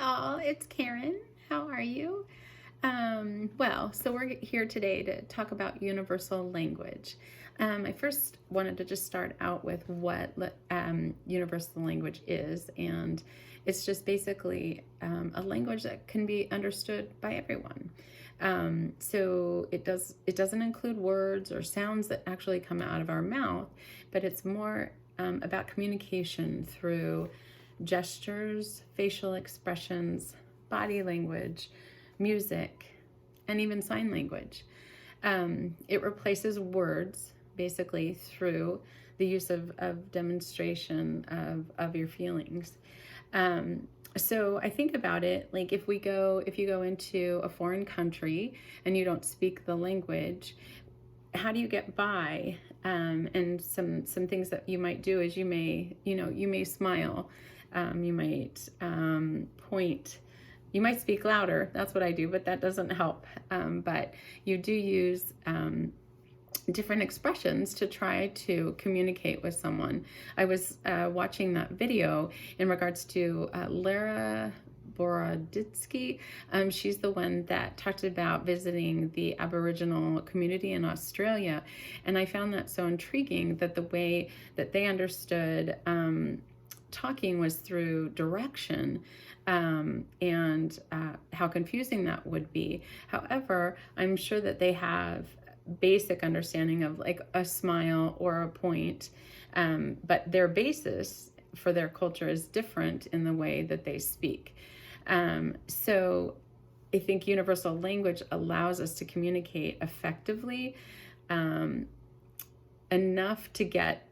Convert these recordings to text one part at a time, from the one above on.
all, it's Karen. How are you? So we're here today to talk about universal language. I first wanted to just start out with what universal language is, and it's just basically a language that can be understood by everyone. So it doesn't include words or sounds that actually come out of our mouth, but it's more about communication through gestures, facial expressions, body language, music, and even sign language. It replaces words basically through the use of demonstration of your feelings. So I think about it like if you go into a foreign country and you don't speak the language, how do you get by? And some things that you might do is you may smile, you might point, you might speak louder. That's what I do, but that doesn't help. But you do use different expressions to try to communicate with someone. I was watching that video in regards to Lara Boroditsky. She's the one that talked about visiting the Aboriginal community in Australia. And I found that so intriguing that the way that they understood talking was through direction, and how confusing that would be. However, I'm sure that they have basic understanding of like a smile or a point, but their basis for their culture is different in the way that they speak. So I think universal language allows us to communicate effectively, enough to get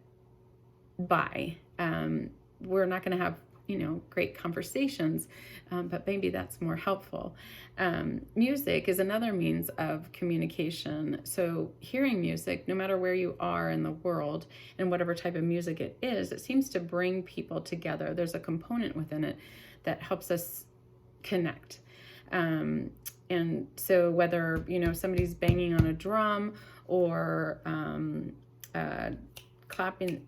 by. We're not going to have, great conversations, but maybe that's more helpful. Music is another means of communication. So hearing music, no matter where you are in the world and whatever type of music it is, it seems to bring people together. There's a component within it that helps us connect. And so whether, somebody's banging on a drum or clapping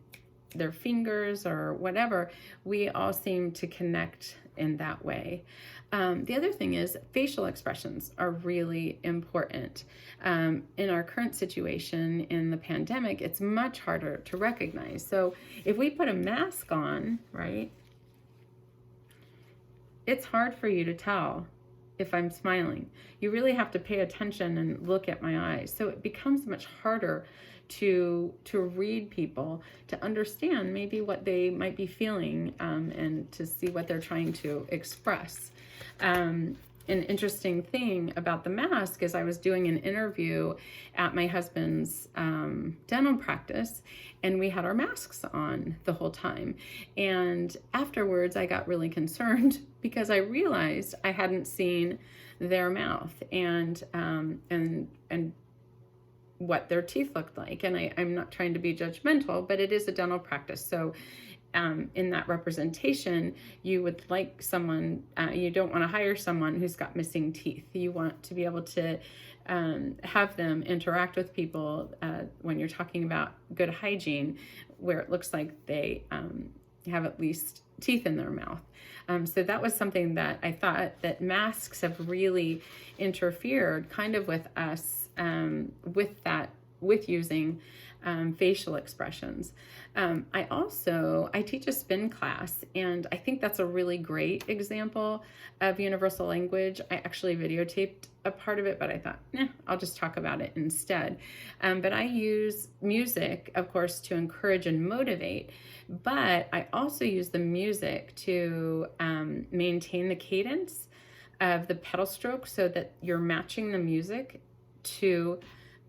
their fingers or whatever, we all seem to connect in that way. The other thing is facial expressions are really important. In our current situation in the pandemic, it's much harder to recognize. So if we put a mask on, right, it's hard for you to tell if I'm smiling. You really have to pay attention and look at my eyes. So it becomes much harder to read people, to understand maybe what they might be feeling, and to see what they're trying to express. An interesting thing about the mask is I was doing an interview at my husband's dental practice, and we had our masks on the whole time. And afterwards, I got really concerned because I realized I hadn't seen their mouth and what their teeth looked like. And I'm not trying to be judgmental, but it is a dental practice. So in that representation, you would like someone, you don't want to hire someone who's got missing teeth. You want to be able to have them interact with people when you're talking about good hygiene, where it looks like they have at least teeth in their mouth. So that was something that I thought that masks have really interfered kind of with us, with using facial expressions. I teach a spin class, and I think that's a really great example of universal language. I actually videotaped a part of it, but I thought, I'll just talk about it instead. But I use music, of course, to encourage and motivate, but I also use the music to maintain the cadence of the pedal stroke so that you're matching the music to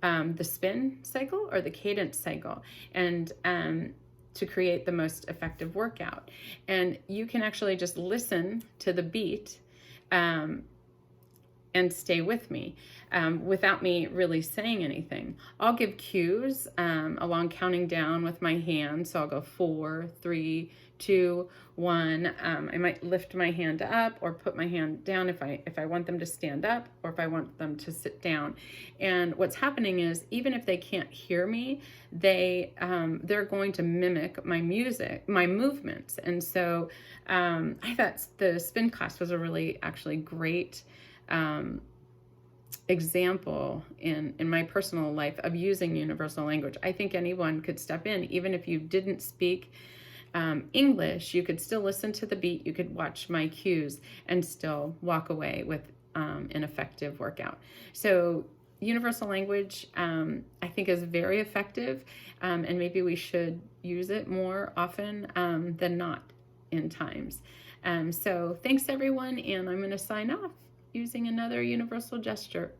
the spin cycle or the cadence cycle, and to create the most effective workout. And you can actually just listen to the beat and stay with me without me really saying anything. I'll give cues along counting down with my hands. So I'll go 4, 3, 2, 1. I might lift my hand up or put my hand down if I want them to stand up or if I want them to sit down. And what's happening is, even if they can't hear me, they're going to mimic my music, my movements. And so I thought the spin class was a really actually great example in my personal life of using universal language. I think anyone could step in, even if you didn't speak English. You could still listen to the beat, you could watch my cues, and still walk away with an effective workout. So universal language, I think, is very effective, and maybe we should use it more often than not in times. So thanks everyone, and I'm going to sign off using another universal gesture.